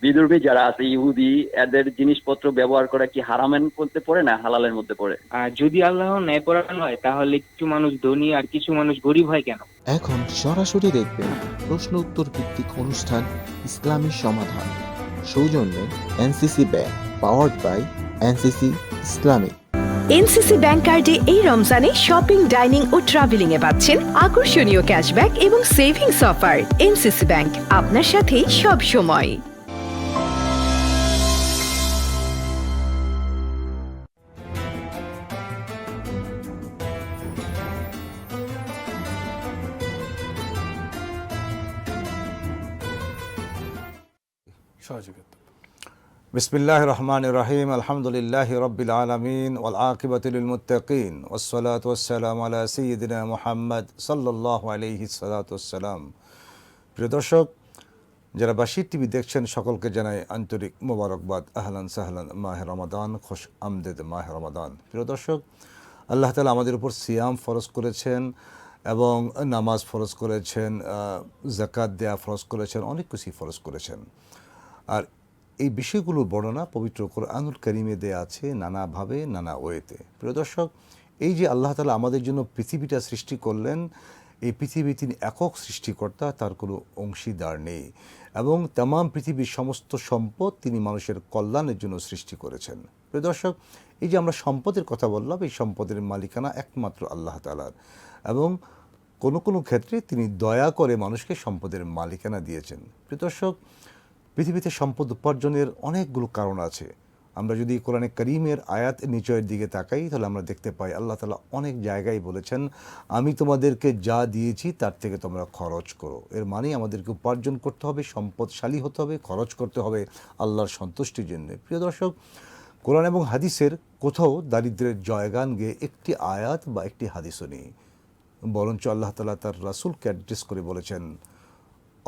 বিধর্মী যারা আছে ইহুদি, এদের জিনিসপত্র ব্যবহার করা কি হারামের মধ্যে পড়ে না হালালের মধ্যে পড়ে? আর যদি আল্লাহ ন্যায়পরায়ণ হয় তাহলে কিছু মানুষ ধনী আর কিছু মানুষ গরিব হয় কেন? এখন সরাসরি দেখবেন প্রশ্ন উত্তর ভিত্তিক অনুষ্ঠান ইসলামী সমাধান, সৌজন্যে NCC bank, powered by NCC Islamic. NCC bank কার্ডে এই রমজানে শপিং, ডাইনিং ও ট্রাভেলিং এ পাচ্ছেন আকর্ষণীয় ক্যাশব্যাক এবং সেভিংস অফার। এনসিসি ব্যাংক, আপনার সাথেই সব সময়। সহযোগিতা। বিসমিল্লাহির রহমানির রহিম, আলহামদুলিল্লাহি রাব্বিল আলামিন ওয়াল আকিবাতু লিল মুত্তাকিন ওয়াসসালাতু ওয়াসসালামু আলা সাইয়্যিদিনা মুহাম্মদ সাল্লাল্লাহু আলাইহি সাল্লাতু ওয়াসসালাম। প্রিয় দর্শক, যারা বাসির টিভি দেখছেন সকলকে জানাই আন্তরিক মোবারকবাদ। আহলান সাহলান, মাহে রমাদান, খুশ আমদেদ মাহে রমাদান। প্রিয় দর্শক, আল্লাহ তাআলা আমাদের উপর সিয়াম ফরজ করেছেন এবং নামাজ ফরজ করেছেন, যাকাত দেয়া ফরজ করেছেন, অনেক কিছুই ফরজ করেছেন। আর এই বিষয়গুলোর বর্ণনা পবিত্র কোরআনুল কারীমে দেয়া আছে নানাভাবে, নানা ওয়েতে। প্রিয় দর্শক, এই যে আল্লাহ তাআলা আমাদের জন্য পৃথিবীটা সৃষ্টি করলেন, এই পৃথিবী তিনি একক সৃষ্টিকর্তা, তার কোনো অংশীদার নেই, এবং তামাম পৃথিবীর সমস্ত সম্পদ তিনি মানুষের কল্যাণের জন্য সৃষ্টি করেছেন। প্রিয় দর্শক, এই যে আমরা সম্পদের কথা বললাম, এই সম্পদের মালিকানা একমাত্র আল্লাহ তাআলার, এবং কোনো কোনো ক্ষেত্রে তিনি দয়া করে মানুষকে সম্পদের মালিকানা দিয়েছেন। প্রিয় দর্শক, পৃথিবীতে সম্পদ উপার্জনের অনেকগুলো কারণ আছে। আমরা যদি কোরআনে কারীমের আয়াত নিচয়ের দিকে তাকাই তাহলে আমরা দেখতে পাই আল্লাহ তাআলা অনেক জায়গায় বলেছেন, আমি তোমাদেরকে যা দিয়েছি তার থেকে তোমরা খরচ করো। এর মানে আমাদেরকে উপার্জন করতে হবে, সম্পদশালী হতে হবে, খরচ করতে হবে আল্লাহর সন্তুষ্টির জন্য। প্রিয় দর্শক, কোরআন এবং হাদিসের কোথাও দারিদ্র্যের জয়গান গেয়ে একটি আয়াত বা একটি হাদিসও নেই, বরঞ্চ আল্লাহ তাআলা তার রাসূলকে অ্যাড্রেস করে বলেছেন,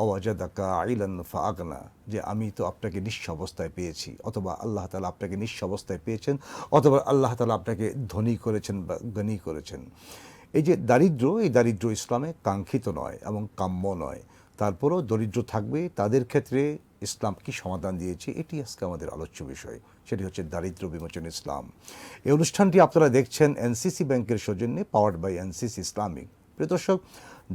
ওয়াজাদাকা আইলান ফাআগনা, যে আমি তো আপনাকে নিঃস্ব অবস্থায় পেয়েছি, অথবা আল্লাহ তাআলা আপনাকে নিঃস্ব অবস্থায় পেয়েছেন, অথবা আল্লাহ তাআলা আপনাকে ধনী করেছেন বা গনি করেছেন। এই যে দারিদ্র্য, এই দারিদ্র্য ইসলামে কাঙ্ক্ষিত নয় এবং কাম্য নয়। তারপরও দরিদ্র থাকবে, তাদের ক্ষেত্রে ইসলাম কি সমাধান দিয়েছে, এটি আজকে আমাদের আলোচ্য বিষয়। সেটি হচ্ছে দারিদ্র্য বিমোচন ইসলাম। এই অনুষ্ঠানটি আপনারা দেখছেন এনসিসি ব্যাংকের সৌজন্যে, পাওয়ার্ড বাই এনসিসি ইসলামিক। প্রিয় দর্শক,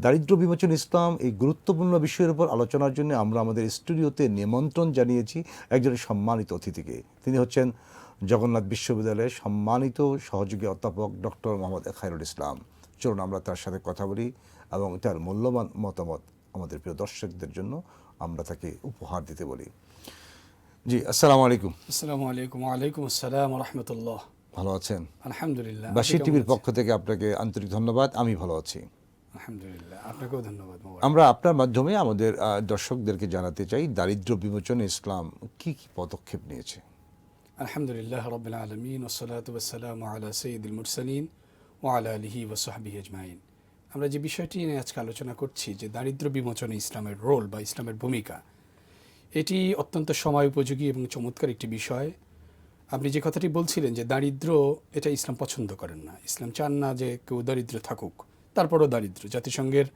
দারিদ্র্য বিমোচন ইসলাম এই গুরুত্বপূর্ণ বিষয়ের উপর আলোচনার জন্য আমরা আমাদের স্টুডিওতে নিমন্ত্রণ জানিয়েছি একজন সম্মানিত অতিথিকে। তিনি হচ্ছেন জগন্নাথ বিশ্ববিদ্যালয়ের সম্মানিত সহযোগী অধ্যাপক ডক্টর মোহাম্মদ খায়রুল ইসলাম। চলুন আমরা তার সাথে কথা বলি এবং তার মূল্যবান মতামত আমাদের প্রিয় দর্শকদের জন্য আমরা তাকে উপহার দিতে বলি। জি, আসসালামু আলাইকুম। আসসালামু আলাইকুম। ওয়ালাইকুম আসসালাম ওয়া রাহমাতুল্লাহ। ভালো আছেন? আলহামদুলিল্লাহ। বাসির টিভির পক্ষ থেকে আপনাকে আন্তরিক ধন্যবাদ। আমি ভালো আছি, আলহামদুলিল্লাহ। আপনাকেও ধন্যবাদ। আমরা আপনার মাধ্যমে আমাদের দর্শকদেরকে জানাতে চাই দারিদ্র্য বিমোচনে ইসলাম কি কি পদক্ষেপ নিয়েছে। আলহামদুলিল্লাহ রাব্বিল আলামিন ওয়াসসালাতু ওয়াসসালামু আলা সাইয়্যিদিল মুরসালিন ওয়া আলা আলিহি ওয়া সাহবিহি আজমাইন। আমরা যে বিষয়টি নিয়ে আজকে আলোচনা করছি, যে দারিদ্র্য বিমোচনে ইসলামের রোল বা ইসলামের ভূমিকা, এটি অত্যন্ত সময় উপযোগী এবং চমৎকার একটি বিষয়। আপনি যে কথাটি বলছিলেন যে দারিদ্র্য, এটা ইসলাম পছন্দ করেন না। ইসলাম চান না যে কেউ দারিদ্র্য থাকুক। তারপরও দারিদ্র্য, জাতিসংঘের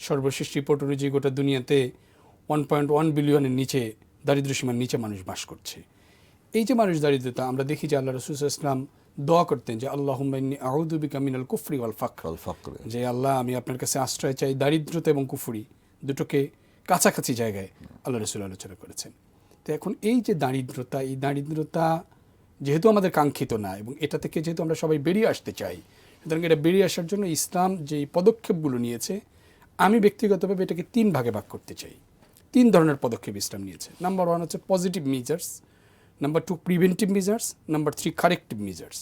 সর্বশেষ রিপোর্ট অনুযায়ী গোটা দুনিয়াতে 1.1 বিলিয়নের নিচে, দারিদ্র্য সীমার নিচে মানুষ বাস করছে। এই যে মানুষ দারিদ্রতা, আমরা দেখি যে আল্লাহ রাসূল সাল্লাল্লাহু আলাইহি ওয়াসাল্লাম দোয়া করতেন যে আল্লাহুম্মা ইন্নী আউযু বিকা মিনাল কুফরি ওয়াল ফাকর, যে আল্লাহ, আমি আপনার কাছে আশ্রয় চাই দারিদ্রতা এবং কুফরি, দুটোকে কাছাকাছি জায়গায় আল্লাহ রাসূল আলোচনা করেছেন। তো এখন এই যে দারিদ্রতা, এই দারিদ্রতা যেহেতু আমাদের কাঙ্ক্ষিত না এবং এটা থেকে যেহেতু আমরা সবাই বেরিয়ে আসতে চাই, সুতরাং এটা বেরিয়ে আসার জন্য ইসলাম যেই পদক্ষেপগুলো নিয়েছে, আমি ব্যক্তিগতভাবে এটাকে 3 ভাগে ভাগ করতে চাই। 3 ধরনের পদক্ষেপ ইসলাম নিয়েছে। নাম্বার 1 হচ্ছে positive measures, number 2 preventive measures, number 3 corrective measures.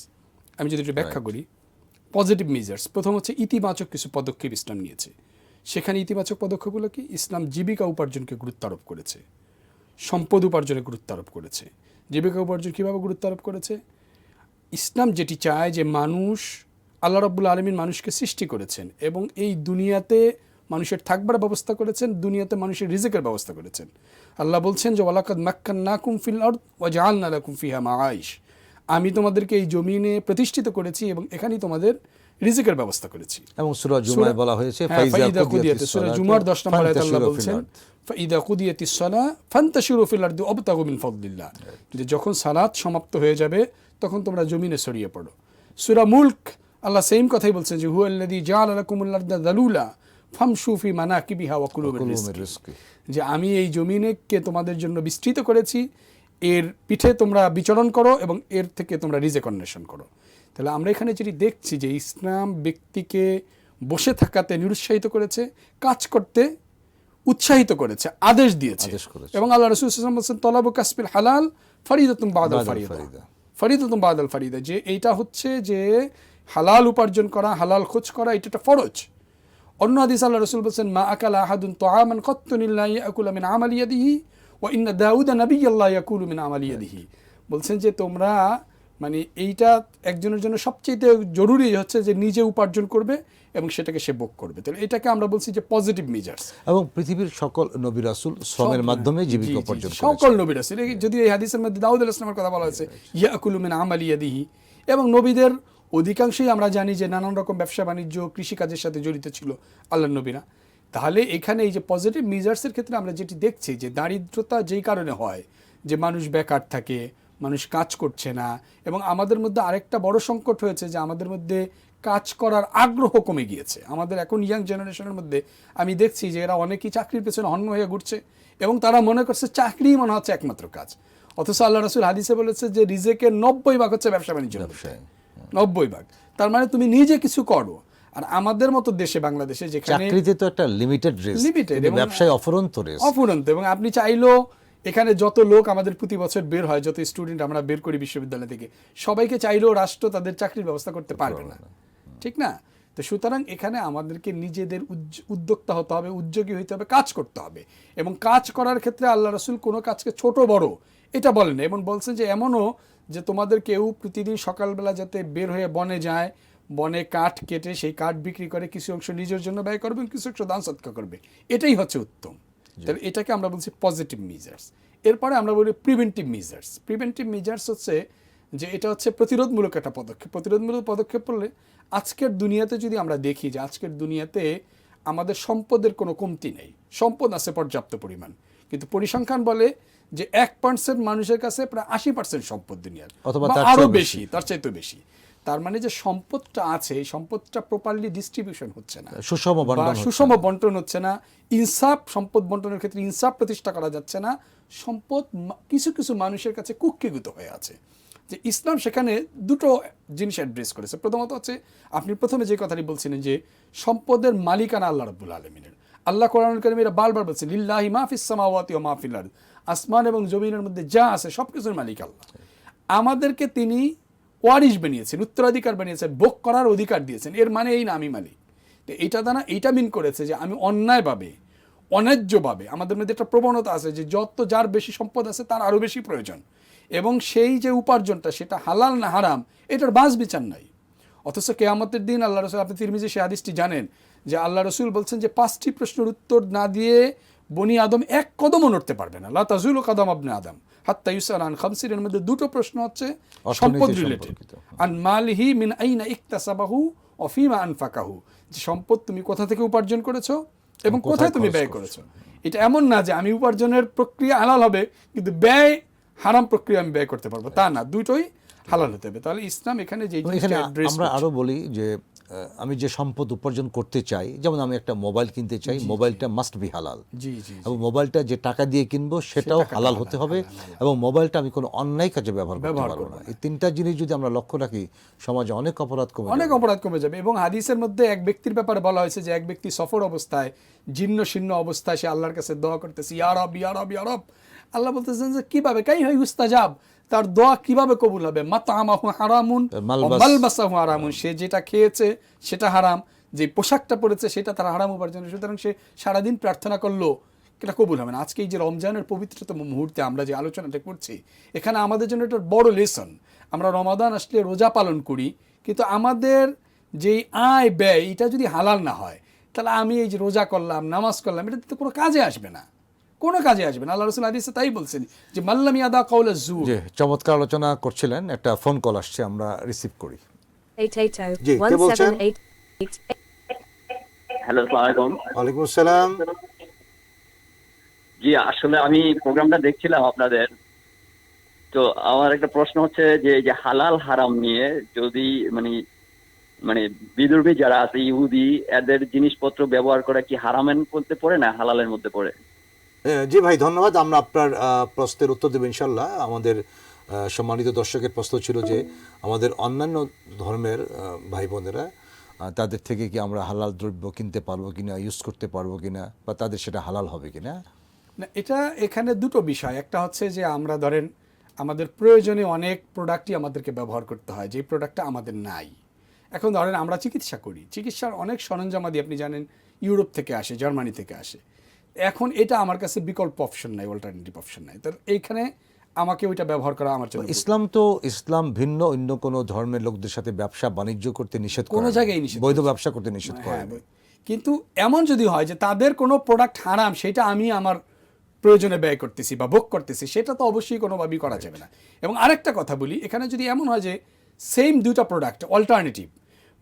আমি যদি একটু ব্যাখ্যা করি, পজিটিভ মেজার্স, প্রথম হচ্ছে ইতিবাচক কিছু পদক্ষেপ ইসলাম নিয়েছে। সেখানে ইতিবাচক পদক্ষেপগুলো কি? ইসলাম জীবিকা উপার্জনকে গুরুত্ব আরোপ করেছে, সম্পদ উপার্জনে গুরুত্ব আরোপ করেছে। জীবিকা উপার্জন কীভাবে গুরুত্ব আরোপ করেছে? ইসলাম যেটি চায় যে মানুষ, আল্লাহ রাব্বুল আলামিন মানুষকে সৃষ্টি করেছেন এবং এই দুনিয়াতে মানুষের থাকবার ব্যবস্থা করেছেন, দুনিয়াতে মানুষের রিজিকের ব্যবস্থা করেছেন। আল্লাহ বলছেন যে ওয়ালাকাদ মাক্কান্নাকুম ফিল আরদ ওয়া জাআলনা লাকুম ফিহা মাআইশ, আমি তোমাদেরকে এই জমিনে প্রতিষ্ঠিত করেছি এবং এখানেই তোমাদের রিজিকের ব্যবস্থা করেছি। এবং সূরা জুমায় বলা হয়েছে ফাইদা কুদিয়াতি, সূরা জুমার 10 নম্বর আয়াতে আল্লাহ বলছেন ফাইদা কুদিয়াতিস সালাহ ফান্তাশিরু ফিল আরদি ওয়াবতাগু মিন ফাদলিল্লাহ, যে যখন সালাত সমাপ্ত হয়ে যাবে তখন তোমরা জমিনে ছড়িয়ে পড়ো। সূরা মুলক আল্লাহ সেম কথাই বলছেন যে হুয়াল্লাযী জাআলা লাকুমুল আরদা যালুলা ফামশু ফি মানাকিবিহা ওয়া কুলু মির রিজকি, যে আমি এই জমিনকে তোমাদের জন্য বিস্তৃত করেছি, এর পিঠে তোমরা বিচরণ করো এবং এর থেকে তোমরা রিজিক অন্বেষণ করো। তাহলে আমরা এখানে যেটি দেখছি যে ইসলাম ব্যক্তিকে বসে থাকাতে নিরুৎসাহিত করেছে, কাজ করতে উৎসাহিত করেছে, আদেশ দিয়েছে। এবং আল্লাহ রাসূল সাল্লাল্লাহু আলাইহি ওয়াসাল্লাম বলেছেন তলাবু কাসবিল হালাল ফারিদাতুন বাদাল ফারিদা, ফারিদাতুন বাদাল ফারিদা, যে এইটা হচ্ছে যে হালাল উপার্জন করা, হালাল খোঁজ করা, এটা একটা ফরজ। অন্য হাদিস আল্লাহ রাসূল বলেছেন মা আকালা আহাদুন তাআমান কাত্তুন ইল্লা ইয়াকুলু মিন আমালি ইয়াদিহি ওয়া ইন্না দাউদা নাবিয়্যাল্লাহ ইয়াকুলু মিন আমালি ইয়াদিহি, বলছেন যে তোমরা মানে এইটা একজনের জন্য সবচেয়ে জরুরি হচ্ছে যে নিজে উপার্জন করবে এবং সেটাকে সে ভোগ করবে। তাহলে এটাকে আমরা বলছি যে পজিটিভ মেজার্স। এবং পৃথিবীর সকল নবী রাসূল শ্রমের মাধ্যমে জীবিকা উপার্জন করেছেন, সকল নবী রাসূল। যদি এই হাদিসের মধ্যে দাউদ আলাইহিস সালামের কথা বলা হয়েছে ইয়াকুলু মিন আমালি ইয়াদিহি, এবং নবীদের অধিকাংশই আমরা জানি যে নানান রকম ব্যবসা বাণিজ্য কৃষিকাজের সাথে জড়িত ছিল আল্লাহর নবীরা। তাহলে এখানে এই যে পজিটিভ মেজার্সের ক্ষেত্রে আমরা যেটি দেখছি যে দারিদ্রতা যেই কারণে হয় যে মানুষ বেকার থাকে, মানুষ কাজ করছে না, এবং আমাদের মধ্যে আরেকটা বড় সংকট হয়েছে যে আমাদের মধ্যে কাজ করার আগ্রহ কমে গিয়েছে। আমাদের এখন ইয়াং জেনারেশনের মধ্যে আমি দেখছি যে এরা অনেকেই চাকরির পেছনে হন্য হয়ে ঘুরছে এবং তারা মনে করছে চাকরি মনে হচ্ছে একমাত্র কাজ। অথচ আল্লাহ রাসূল হাদিসে বলেছে যে রিজেকের 90% হচ্ছে ব্যবসা বাণিজ্য, 90%। তার মানে তুমি নিজে কিছু করো। আর আমাদের মতো দেশে বাংলাদেশে যেখানে চাকরিতে তো একটা লিমিটেড এবং ব্যবসায় অফুরন্ত এবং আপনি চাইলেও এখানে যত লোক আমাদের প্রতি বছর বের হয়, যত স্টুডেন্ট আমরা বের করি বিশ্ববিদ্যালয় থেকে, সবাইকে চাইলেও রাষ্ট্র তাদের চাকরির ব্যবস্থা করতে পারবে না, ঠিক না? তো সুতরাং এখানে আমাদেরকে নিজেদের উদ্যোক্তা হতে হবে, উদ্যোগী হইতে হবে, কাজ করতে হবে। এবং কাজ করার ক্ষেত্রে আল্লাহ রাসূল কোনো কাজকে ছোট বড় এটা বলেন, এবং বলছেন যে এমনও যে তোমাদের কেউ প্রতিদিন সকালবেলা যাতে বের হয়ে বনে যায়, বনে কাঠ কেটে সেই কাঠ বিক্রি করে কিছু অংশ নিজের জন্য ব্যয় করবে, কিছু অংশ দান সদকা করবে, এটাই হচ্ছে উত্তম। তাহলে এটাকে আমরা বলছি পজিটিভ মেজার্স। এরপরে আমরা বলি প্রিভেন্টিভ মেজার্স। প্রিভেন্টিভ মেজার্স হচ্ছে যে এটা হচ্ছে প্রতিরোধমূলক একটা পদক্ষেপ। প্রতিরোধমূলক পদক্ষেপ বললে আজকের দুনিয়াতে যদি আমরা দেখি যে আজকের দুনিয়াতে আমাদের সম্পদের কোনো কমতি নেই, সম্পদ আছে পর্যাপ্ত পরিমাণ, কিন্তু পরিসংখ্যান বলে যে 1% মানুষের কাছে প্রায় 80% সম্পদ দুনিয়ার, অথবা আরো বেশি, তার চাইতে বেশি। তার মানে যে সম্পদটা আছে এই সম্পদটা প্রপারলি ডিস্ট্রিবিউশন হচ্ছে না, সুষম বন্টন হচ্ছে না, ইনসাফ, সম্পদ বন্টনের ক্ষেত্রে ইনসাফ প্রতিষ্ঠা করা যাচ্ছে না। সম্পদ কিছু কিছু মানুষের কাছে কুক্ষিগত হয়ে আছে। যে ইসলাম সেখানে দুটো জিনিস অ্যাড্রেস করেছে। প্রথমত হচ্ছে আপনি প্রথমে যে কথাটি বলছিলেন যে সম্পদের মালিকানা আল্লাহ রাব্বুল আলামিনের। আল্লাহ কোরআনুল কারীমে বারবার বলছেন লিল্লাহি মা ফিস সামাওয়াতি ওয়া মা ফিল আরদ, আসমান এবং জমিনের মধ্যে যা আছে সবকিছুর মালিক আল্লাহ। আমাদেরকে তিনি ওয়ারিশ বানিয়েছেন, উত্তরাধিকার বানিয়েছেন, ভোগ করার অধিকার দিয়েছেন। এর মানে এই না আমি মালিক। তো এইটা দ্বারা এইটা মিন করেছে যে আমি অন্যায়ভাবে, অন্যায্যভাবে, আমাদের মধ্যে একটা প্রবণতা আছে যে যত যার বেশি সম্পদ আছে তার আরও বেশি প্রয়োজন, এবং সেই যে উপার্জনটা সেটা হালাল না হারাম এটার বাছ বিচার নাই। অথচ কিয়ামতের দিন আল্লাহ রাসূল, আপনি তিরমিজি সেই হাদিসটি জানেন যে আল্লাহ রাসূল বলছেন যে 5টি প্রশ্নের উত্তর না দিয়ে বনি আদম এক কদমও নড়তে পারবে না। লা তাজুলু কাদাম ইবনে আদম হাত্তা ইউসাল আন খামসিন। এর মধ্যে দুটো প্রশ্ন হচ্ছে সম্পদ রিলেটেড। আন মালিহি মিন আইনা ইকতাসাবাহু ওয়া ফিমা আনফাকাহু, যে সম্পদ তুমি কোথা থেকে উপার্জন করেছো এবং কোথায় তুমি ব্যয় করেছো। এটা এমন না যে আমি উপার্জনের প্রক্রিয়া হালাল হবে কিন্তু ব্যয় হারাম প্রক্রিয়া আমি ব্যয় করতে পারবো, তা না, দুটোই হালাল হতে হবে। তাহলে ইসলাম এখানে যে আমরা আরো বলি যে আমি যে সম্পদ উপার্জন করতে চাই, যেমন আমি একটা মোবাইল কিনতে চাই, মোবাইলটা মাস্ট বি হালাল, এবং মোবাইলটা যে টাকা দিয়ে কিনবো সেটাও হালাল হতে হবে, এবং মোবাইলটা আমি কোনো অন্যায় কাজে ব্যবহার করতে পারবো না। এই তিনটা জিনিস যদি আমরা লক্ষ্য রাখি সমাজে অনেক অপরাধ কমে যাবে। এবং হাদিসের মধ্যে এক ব্যক্তির ব্যাপারে বলা হয়েছে যে এক ব্যক্তি সফর অবস্থায়, জীর্ণ শীর্ণ অবস্থায় সে আল্লাহর কাছে দোয়া করতেছে, ইয়া রব ইয়া রব ইয়া রব। আল্লাহ বলতেছেন যে কিভাবে কাই হয় উস্তাজাব, তার দোয়া কিভাবে কবুল হবে? মাতামাহু হারামুন মালবাসাহু হারামুন, সে যেটা খেয়েছে সেটা হারাম, যে পোশাকটা পরেছে সেটা তার হারাম উপার্জন, সুতরাং সে সারাদিন প্রার্থনা করলো, এটা কবুল হবে না। আজকে এই যে রমজানের পবিত্রতম মুহূর্তে আমরা যে আলোচনাটা করছি, এখানে আমাদের জন্য একটা বড় লেসন। আমরা রমাদান আসলে রোজা পালন করি, কিন্তু আমাদের যেই আয় ব্যয় এটা যদি হালাল না হয়, তাহলে আমি এই যে রোজা করলাম, নামাজ করলাম, এটা তো কোনো কাজে আসবে না, কোনো কাজে আসবে না। আল্লাহ রাসূল হাদিসে তাই বলছেন যে মাল্লাম ইয়াদা কাওলা যুর। চমৎকার আলোচনা করছিলেন, একটা ফোন কল আসছে, আমরা রিসিভ করি। জি, কে বলছেন? হ্যালো, আসসালামু আলাইকুম। ওয়ালাইকুম আসসালাম। জি, আসলে আমি প্রোগ্রামটা দেখছিলাম আপনাদের। তো আমার একটা প্রশ্ন হচ্ছে যে এই যে হালাল হারাম নিয়ে, যদি মানে মানে বিধর্মী যারা আছে ইহুদি, এদের জিনিসপত্র ব্যবহার করা কি হারামের মধ্যে পড়ে না হালালের মধ্যে পড়ে? জি ভাই, ধন্যবাদ। আমরা আপনার প্রশ্নের উত্তর দেব ইনশাল্লাহ। আমাদের সম্মানিত দর্শকের প্রশ্ন ছিল যে আমাদের অন্যান্য ধর্মের ভাই বোনেরা, তাদের থেকে কি আমরা হালাল দ্রব্য কিনতে পারবো কিনা, ইউজ করতে পারবো কিনা, বা তাদের সেটা হালাল হবে কিনা? না, এটা এখানে দুটো বিষয়। একটা হচ্ছে যে আমরা ধরেন আমাদের প্রয়োজনে অনেক প্রোডাক্টই আমাদেরকে ব্যবহার করতে হয়, যে প্রোডাক্টটা আমাদের নাই। এখন ধরেন আমরা চিকিৎসা করি, চিকিৎসার অনেক সরঞ্জামাদি আপনি জানেন ইউরোপ থেকে আসে, জার্মানি থেকে আসে। এখন এটা আমার কাছে বিকল্প অপশন নাই, অল্টারনেটিভ অপশন নাই, তো এইখানে আমাকে ওইটা ব্যবহার করা আমার জন্য ইসলাম ভিন্ন অন্য কোনো ধর্মের লোকদের সাথে ব্যবসা বাণিজ্য করতে নিষেধ করে, কোনো জায়গায় নিষেধ বৈধ করেছে। ব্যবসা করতে নিষেধ করে। হ্যাঁ, কিন্তু এমন যদি হয় যে তাদের কোনো প্রোডাক্ট হারাম, সেটা আমি আমার প্রয়োজনে ব্যয় করতেছি বা ভোগ করতেছি, সেটা তো অবশ্যই কোনোভাবেই করা যাবে না। এবং আরেকটা কথা বলি, এখানে যদি এমন হয় যে সেম দুটা প্রোডাক্ট অল্টারনেটিভ,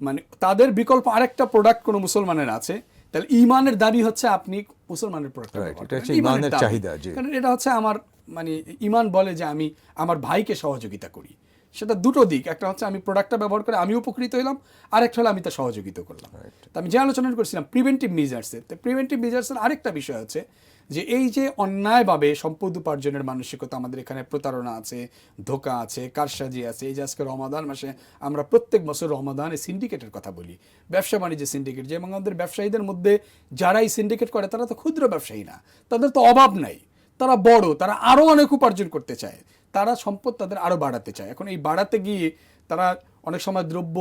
মানে তাদের বিকল্প আরেকটা প্রোডাক্ট কোনো মুসলমানের আছে, তাহলে ইমানের দাবি হচ্ছে আপনি মুসলমানের প্রোডাক্ট, এটা হচ্ছে ইমানের চাহিদা। কারণ এটা হচ্ছে আমার মানে ইমান বলে যে আমি আমার ভাইকে সহযোগিতা করি। সেটা দুটো দিক, একটা হচ্ছে আমি প্রোডাক্টটা ব্যবহার করে আমি উপকৃত হইলাম, আরেকটা হলো আমি তা সহযোগিতা করলাম। তো আমি যে আলোচনা করছিলাম প্রিভেন্টিভ মেজার্সের, তো প্রিভেন্টিভ মেজার্সের আরেকটা বিষয় হচ্ছে যে এই যে অন্যায়ভাবে সম্পদ উপার্জনের মানসিকতা, আমাদের এখানে প্রতারণা আছে, ধোঁকা আছে, কারসাজি আছে। এই যে আজকে রমাদান মাসে আমরা প্রত্যেক বছর রমাদানে সিন্ডিকেটের কথা বলি, ব্যবসা বাণিজ্য সিন্ডিকেট, যে আমাদের ব্যবসায়ীদের মধ্যে যারাই সিন্ডিকেট করে তারা তো ক্ষুদ্র ব্যবসায়ী না, তাদের তো অভাব নাই, তারা বড়, তারা আরও অনেক উপার্জন করতে চায়, তারা সম্পদ তাদের আরও বাড়াতে চায়। এখন এই বাড়াতে গিয়ে তারা অনেক সময় দ্রব্য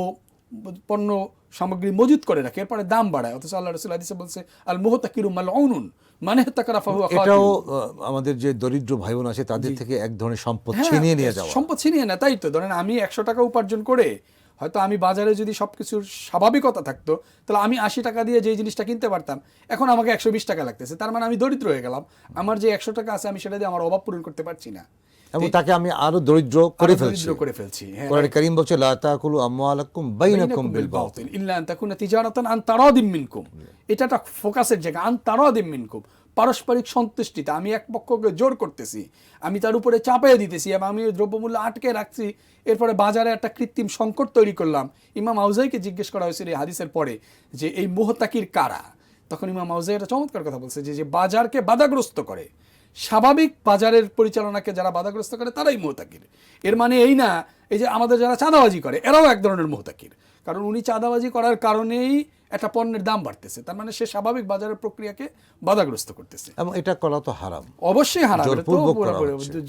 পণ্য সামগ্রী মজুত করে রাখে, এরপরে দাম বাড়ায়। অথচ আল্লাহ রাসূল হাদিসে বলছে আল মুহতাকিরু মালউনুন, মানে তাকারা ফাহুয়া খাতির। এটাও আমাদের যে দরিদ্র ভাই বোন আছে তাদের থেকে এক ধরনের সম্পদ ছিনিয়ে নিয়ে যাওয়া। সম্পদ ছিনিয়ে না, তাই তো। ধরেন আমি 100 টাকা উপার্জন করে, হয়তো আমি বাজারে যদি সব কিছুর স্বাভাবিকতা থাকতো, তাহলে আমি 80 টাকা দিয়ে যে জিনিসটা কিনতে পারতাম, এখন আমাকে 120 টাকা লাগতেছে। তার মানে আমি দরিদ্র হয়ে গেলাম, আমার যে 100 টাকা আছে আমি সেটা দিয়ে আমার অভাব পূরণ করতে পারছি না, এবং তাকে আমি আরো দরিদ্র করে ফেলছি। হ্যাঁ, কোরআন কারীম বলছে লা তাকুলু আমওয়ালাকুম বাইনাকুম বিল বাতিল ইল্লা আন তাকুনা তিজারাতান আন তারাদিম মিনকুম। এটা একটা ফোকাসের জায়গা, আন তারাদিম মিনকুম, পারস্পরিক সন্তুষ্টিতে। আমি এক পক্ষকে জোর করতেছি, আমি তার উপরে চাপিয়ে দিতেছি, এবং আমি দ্রব্যমূল্য আটকে রাখছি, এরপরে বাজারে একটা কৃত্রিম সংকট তৈরি করলাম। ইমাম আউজাইকে জিজ্ঞেস করা হয়েছিল এই হাদিসের পরে যে এই মুহতাকির কারা, তখন ইমাম আউজাই একটা চমৎকার কথা বলছে যে বাজারকে বাধাগ্রস্ত করে, স্বাভাবিক বাজারের পরিচালনাকে যারা বাধাগ্রস্ত করে তারাই মুহতাকির। এর মানে এই না এই যে আমাদের যারা চাঁদাবাজি করে এরাও এক ধরনের মুহতাকির, কারণ উনি চাঁদাবাজি করার কারণেই একটা পণ্যের দাম বাড়তেছে, তার মানে সে স্বাভাবিক বাজারের প্রক্রিয়াকে বাধাগ্রস্ত করতেছে। এবং এটা করা তো হারাম, অবশ্যই হারাম,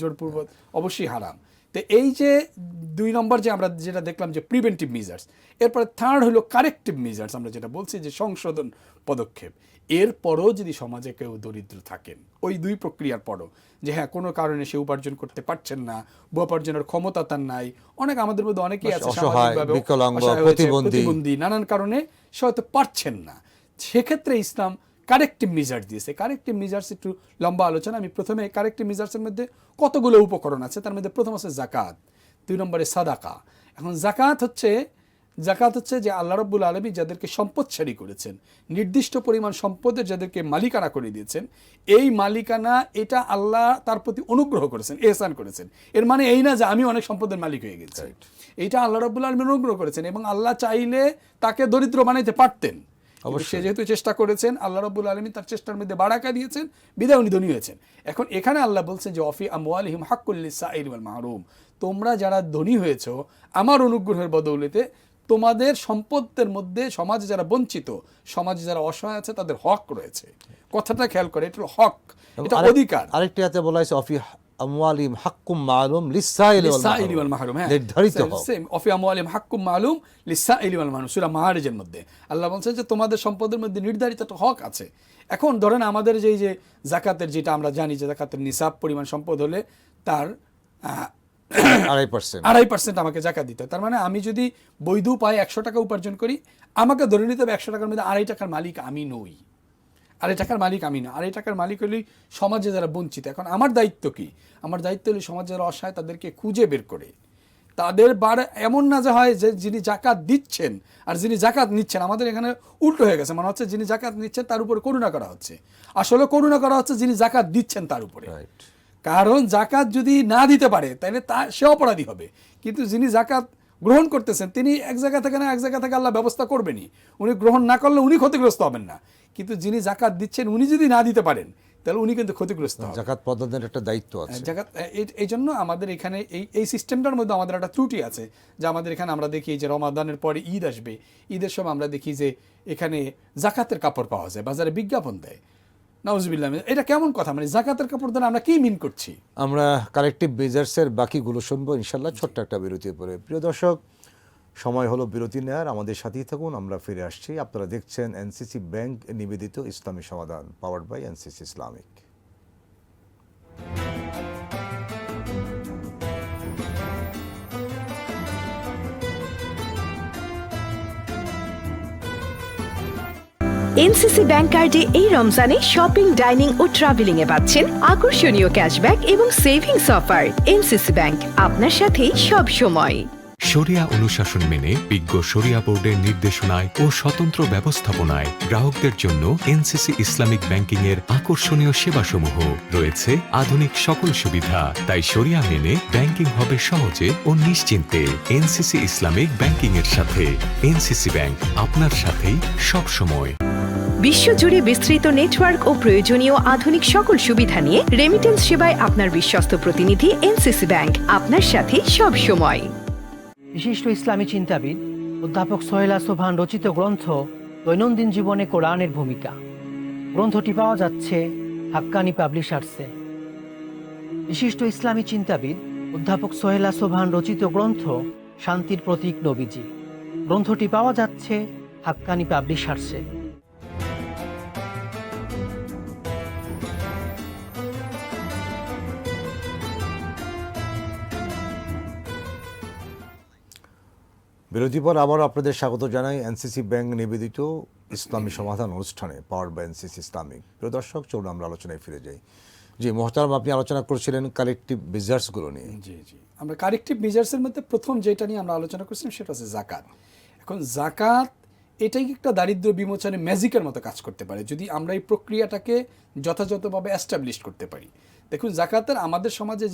জোরপূর্বক অবশ্যই হারাম। তো এই যে 2 নম্বর যে আমরা যেটা দেখলাম যে প্রিভেন্টিভ মেজার্স, এরপরে থার্ড হলো কারেক্টিভ মেজার্স, আমরা যেটা বলছি যে সংশোধন পদক্ষেপ। এরপরও যদি সমাজে কেউ দরিদ্র থাকেন, ওই 2 প্রক্রিয়ার পরও, যে হ্যাঁ কোনো কারণে সে উপার্জন করতে পারছেন না, উপার্জনের ক্ষমতা তার নাই, অনেক আমাদের মধ্যে অনেকেই আছে সামাজিকভাবে প্রতিবন্ধী, নানান কারণে সে হয়তো পারছেন না, সেক্ষেত্রে ইসলাম কারেক্টিভ মেজার্স দিয়েছে। কারেক্টিভ মেজার্স একটু লম্বা আলোচনা। আমি প্রথমে কারেক্টিভ মেজার্সের মধ্যে কতগুলো উপকরণ আছে, তার মধ্যে প্রথম আছে জাকাত, 2 নম্বরে সাদাকা। এখন জাকাত হচ্ছে যে আল্লাহ রাব্বুল আলামিন যাদেরকে সম্পদশালী করেছেন, নির্দিষ্ট পরিমাণ সম্পদের যাদেরকে মালিকানা করে দিয়েছেন, এই মালিকানা এটা আল্লাহ তার প্রতি অনুগ্রহ করেছেন, এহসান করেছেন। এর মানে এই না যে আমি অনেক সম্পদের মালিক হয়ে গেছি, এইটা আল্লাহ রাব্বুল আলামিন অনুগ্রহ করেছেন, এবং আল্লাহ চাইলে তাকে দরিদ্র বানাইতে পারতেন, সে যেহেতু চেষ্টা করেছেন, আল্লাহ রাব্বুল আলামিন তার চেষ্টার মধ্যে বারাকা দিয়েছেন, বিদায় উনি ধনী হয়েছেন। এখন এখানে আল্লাহ বলছেন যে অফি আমওয়ালিহিম হাক্কুল লিসাইল ওয়াল মাহরুম, তোমরা যারা ধনী হয়েছো আমার অনুগ্রহের বদৌলতে, তোমাদের সম্পদের মধ্যে সমাজে যারা বঞ্চিত, সমাজে যারা অসহায় আছে তাদের হক রয়েছে। কথাটা খেয়াল করে, এটা হক, এটা অধিকার। আরেকটি আয়াতে বলা হয়েছে অফি আমওয়ালিহিম হাক্কুম মালুম লিসাইল ওয়াল মাহরুম, নির্ধারিত হক। অফি আমওয়ালিহিম হাক্কুম মালুম লিসাইল ওয়াল মাহরুম, সূরা মাআরিজের মধ্যে আল্লাহ বলছেন যে তোমাদের সম্পদের মধ্যে নির্ধারিত একটা হক আছে। এখন ধরেন আমাদের যে যাকাতের, যেটা আমরা জানি যে যাকাতের নিসাব পরিমাণ সম্পদ হলে তার 2.5% আমাকে জাকাত দিতে হয়। তার মানে আমি যদি বৈধ উপায়ে 100 টাকা উপার্জন করি, আমাকে ধরে নিতে হবে 100 টাকার মধ্যে 2.5 টাকার মালিক আমি নই, 2.5 টাকার মালিক আমি না, 2.5 টাকার মালিক হলেই সমাজে যারা বঞ্চিত। এখন আমার দায়িত্ব কি? আমার দায়িত্ব হলো সমাজে যারা অসহায় তাদেরকে খুঁজে বের করে তাদের বাড়ে এমন না যে হয় যে যিনি জাকাত দিচ্ছেন আর যিনি জাকাত নিচ্ছেন, আমাদের এখানে উল্টো হয়ে গেছে, মনে হচ্ছে যিনি জাকাত নিচ্ছেন তার উপরে করুণা করা হচ্ছে। আসলে করুণা করা হচ্ছে যিনি জাকাত দিচ্ছেন তার উপরে। রাইট। কারণ জাকাত যদি না দিতে পারে তাহলে সে অপরাধী হবে, কিন্তু যিনি জাকাত গ্রহণ করতেছেন তিনি এক জায়গা থেকে না এক জায়গা থেকে আল্লাহ ব্যবস্থা করবেনই, উনি গ্রহণ না করলে উনি ক্ষতিগ্রস্ত হবেন না, কিন্তু যিনি জাকাত দিচ্ছেন উনি যদি না দিতে পারেন তাহলে উনি কিন্তু ক্ষতিগ্রস্ত হবেন। জাকাত প্রদানের একটা দায়িত্ব আছে। জাকাত এই জন্য আমাদের এখানে এই সিস্টেমটার মধ্যে আমাদের একটা ত্রুটি আছে, যে আমাদের এখানে আমরা দেখি যে রমাদানের পরে ঈদ আসবে, ঈদের সময় আমরা দেখি যে এখানে জাকাতের কাপড় পাওয়া যায়, বাজারে বিজ্ঞাপন দেয়। নাউজুবিল্লাহ, এটা কেমন কথা? মানে জাকাতের কাপড় দ্বারা আমরা কি মিন করছি? আমরা কালেকটিভ মেজার্সের বাকিগুলো শুনবো ইনশাল্লাহ ছোট্ট একটা বিরতির পরে। প্রিয় দর্শক, সময় হলো বিরতি নেওয়ার, আমাদের সাথেই থাকুন, আমরা ফিরে আসছি। আপনারা দেখছেন এনসিসি ব্যাংক নিবেদিত ইসলামী সমাধান, powered by NCC Islamic. NCC bank কার্ডে এই রমজানে শপিং, ডাইনিং ও ট্রাভেলিং এ পাচ্ছেন আকর্ষণীয় ক্যাশব্যাক এবং সেভিংস অফার। এনসিসি ব্যাংক, আপনার সাথেই সব সময়। শরিয়া অনুশাসন মেনে বিজ্ঞ শরিয়া বোর্ডের নির্দেশনায় ও স্বতন্ত্র ব্যবস্থাপনায় গ্রাহকদের জন্য এনসিসি ইসলামিক ব্যাংকিং এর আকর্ষণীয় সেবাসমূহ রয়েছে, আধুনিক সকল সুবিধা। তাই শরিয়া মেনে ব্যাংকিং হবে সহজে ও নিশ্চিন্তে এনসিসি ইসলামিক ব্যাংকিং এর সাথে। এনসিসি ব্যাংক, আপনার সাথেই সব সময়। বিশ্বজুড়ে বিস্তৃত নেটওয়ার্ক ও প্রয়োজনীয় আধুনিক সকল সুবিধা নিয়ে রেমিটেন্স সেবায় আপনার বিশ্বস্ত প্রতিনিধি এনসিসি ব্যাংক, আপনার সাথে সব সময়। বিশিষ্ট ইসলামী চিন্তাবিদ অধ্যাপক সোহেলা সোবহান রচিত গ্রন্থ দৈনন্দিন জীবনে কোরআনের ভূমিকা। গ্রন্থটি পাওয়া যাচ্ছে হাক্কানি পাবলিশার্সে। বিশিষ্ট ইসলামী চিন্তাবিদ অধ্যাপক সোহেলা সোবহান রচিত গ্রন্থ শান্তির প্রতীক নবীজি। গ্রন্থটি পাওয়া যাচ্ছে হাক্কানি পাবলিশার্সে। বিরতির পর আবার আপনাদের স্বাগত জানাই এনসিসি ব্যাংক নিবেদিত ইসলামী সমাধান অনুষ্ঠানে, পাওয়ার বাই এনসিসি ইসলামিক। প্রিয় দর্শক, চলুন আমরা আলোচনায় ফিরে যাই। জি মোহতারাম, আপনি আলোচনা করছিলেন কালেকটিভ মেজার্সগুলো নিয়ে। জি জি, আমরা কালেকটিভ মেজার্সের মধ্যে প্রথম যেটা নিয়ে আমরা আলোচনা করছিলাম সেটা হচ্ছে জাকাত। এখন জাকাত এটাই একটা দারিদ্র্য বিমোচনে ম্যাজিকের মতো কাজ করতে পারে যদি আমরা এই প্রক্রিয়াটাকে যথাযথভাবে অ্যাস্টাবলিশ করতে পারি। দেখুন, জাকাতের আমাদের সমাজে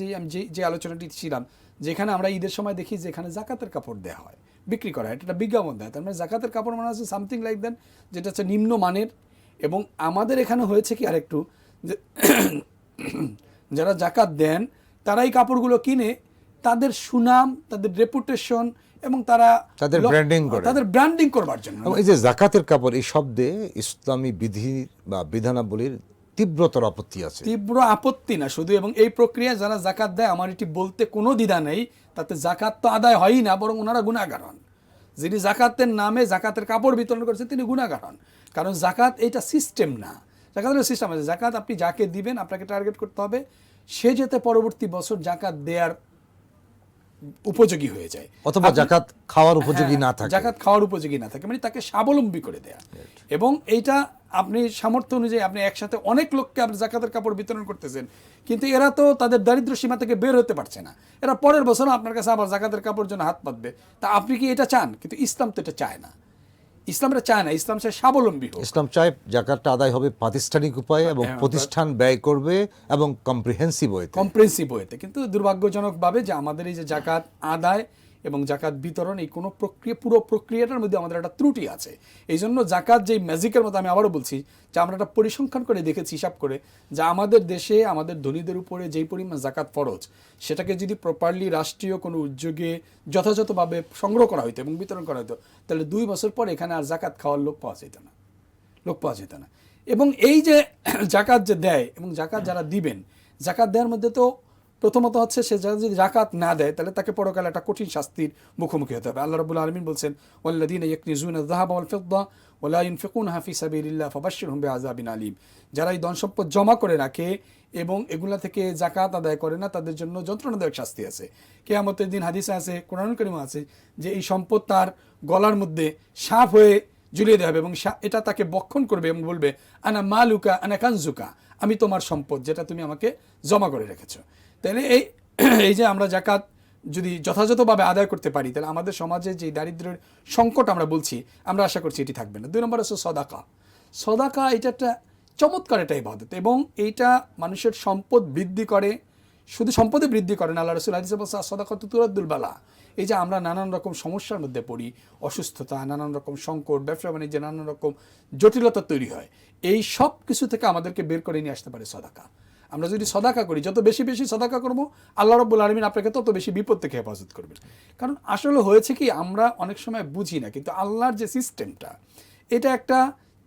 যে আলোচনাটি ছিলাম, যেখানে আমরা ঈদের সময় দেখি যেখানে জাকাতের কাপড় দেওয়া হয়, বিক্রি করা হয়, এটা বিজ্ঞাপন দেয়। তার মানে জাকাতের কাপড় মানে হচ্ছে সামথিং লাইক দেন, যেটা হচ্ছে নিম্নমানের। এবং আমাদের এখানে হয়েছে কি আরেকটু, যে যারা জাকাত দেন তারা এই কাপড়গুলো কিনে তাদের সুনাম, তাদের রেপুটেশন এবং তাদের ব্র্যান্ডিং করবার জন্য। এই যে জাকাতের কাপড়, এই শব্দে ইসলামী বিধি বা বিধানাবলীর তীব্রতর আপত্তি আছে। তীব্র আপত্তি না শুধু, এবং এই প্রক্রিয়া যারা জাকাত দেয়, আমার এটি বলতে কোনো দ্বিধা নেই, তাতে জাকাত তো আদায় হয়ই না, বরং ওনারা গুনাহগার হন। যিনি জাকাতের নামে জাকাতের কাপড় বিতরণ করছেন তিনি গুনাহগার হন। কারণ জাকাত এটা সিস্টেম না, জাকাতের সিস্টেম আছে। জাকাত আপনি যাকে দিবেন আপনাকে টার্গেট করতে হবে, সে যাতে পরবর্তী বছর জাকাত দেওয়ার উপযোগী হয়ে যায়, অথবা জাকাত খাওয়ার উপযোগী না থাকে। জাকাত খাওয়ার উপযোগী না থাকে মানে তাকে স্বাবলম্বী করে দেয়া। এবং এইটা আপনি সামর্থ্য অনুযায়ী আপনি একসাথে অনেক লোককে আপনি জাকাতের কাপড় বিতরণ করতেছেন, কিন্তু এরা তো তাদের দারিদ্র্য সীমা থেকে বের হতে পারছে না, এরা পরের বছর আপনার কাছে আবার জাকাতের কাপড় জন্য হাত পাতবে। তা আপনি কি এটা চান? কিন্তু ইসলাম তো এটা চায় না, ইসলাম এটা চায় না। ইসলাম চায় স্বাবলম্বী হোক। ইসলাম চায় জাকাতটা আদায় হবে প্রাতিষ্ঠানিক উপায়ে এবং প্রতিষ্ঠান ব্যয় করবে এবং কম্প্রিহেন্সিভ ওয়েতে। কিন্তু দুর্ভাগ্যজনকভাবে যে আমাদের এই যে জাকাত আদায় এবং জাকাত বিতরণ, এই কোনো পুরো প্রক্রিয়াটার মধ্যে আমাদের একটা ত্রুটি আছে। এই জন্য জাকাত যেই ম্যাজিকের মতো, আমি আবারও বলছি যে আমরা একটা পরিসংখ্যান করে দেখেছি, হিসাব করে, যে আমাদের দেশে আমাদের ধনীদের উপরে যেই পরিমাণ জাকাত ফরজ, সেটাকে যদি প্রপারলি রাষ্ট্রীয় কোনো উদ্যোগে যথাযথভাবে সংগ্রহ করা হইতো এবং বিতরণ করা হতো, তাহলে 2 বছর পর এখানে আর জাকাত খাওয়ার লোক পাওয়া যেত না। এবং এই যে জাকাত যে দেয় এবং জাকাত যারা দিবেন, জাকাত দেওয়ার মধ্যে তো প্রথমত হচ্ছে সে যদি জাকাত না দেয় তাহলে তাকে পরকালে একটা কঠিন শাস্তির মুখোমুখি হতে হবে। আল্লাহ রাব্বুল আলামিন বলছেন, ওয়াল্লাযীনা ইয়াকনিজুনা আয-যাহাবা ওয়াল ফিদ্দা ওয়া লা ইউনফিকুনাহা ফি সাবিলিল্লাহ ফাবাশশিরহুম বিআযাবিন আলীম। যারা এই ধন সম্পদ জমা করে রাখে এবং এগুলা থেকে জাকাত আদায় করে না, তাদের জন্য যন্ত্রণাদায়ক শাস্তি আছে। কিয়ামতের দিন হাদিসে আছে, কোরআনুল কারীমে আছে, যে এই সম্পদ তার গলার মধ্যে সাপ হয়ে ঝুলিয়ে দেওয়া হবে এবং এটা তাকে বক্ষণ করবে এবং বলবে, আনা মালুকা আনা কানজুকা, আমি তোমার সম্পদ যেটা তুমি আমাকে জমা করে রেখেছো। তাহলে এই যে আমরা জাকাত যদি যথাযথভাবে আদায় করতে পারি, তাহলে আমাদের সমাজে যে দারিদ্র্যের সংকট আমরা বলছি, আমরা আশা করছি এটি থাকবে না। 2 নম্বর হচ্ছে সদাকা। সদাকা এটা একটা চমৎকার একটা ইবাদত, এবং এইটা মানুষের সম্পদ বৃদ্ধি করে। শুধু সম্পদে বৃদ্ধি করে না, আল্লাহ রাসূল হাদিসে বলছে সদাকাতু তুরাদ্দুল বালা। এই যে আমরা নানান রকম সমস্যার মধ্যে পড়ি, অসুস্থতা, নানান রকম সংকট, ব্যবসা বাণিজ্যে নানান রকম জটিলতা তৈরি হয়, এই সব কিছু থেকে আমাদেরকে বের করে নিয়ে আসতে পারে সদাকা। আমরা যদি সদাকা করি, যত বেশি বেশি সদাকা করবো, আল্লাহ রাব্বুল আলামিন আপনাকে তত বেশি বিপদ থেকে হেফাজত করবেন। কারণ আসলে হয়েছে কি, আমরা অনেক সময় বুঝি না, কিন্তু আল্লাহর যে সিস্টেমটা, এটা একটা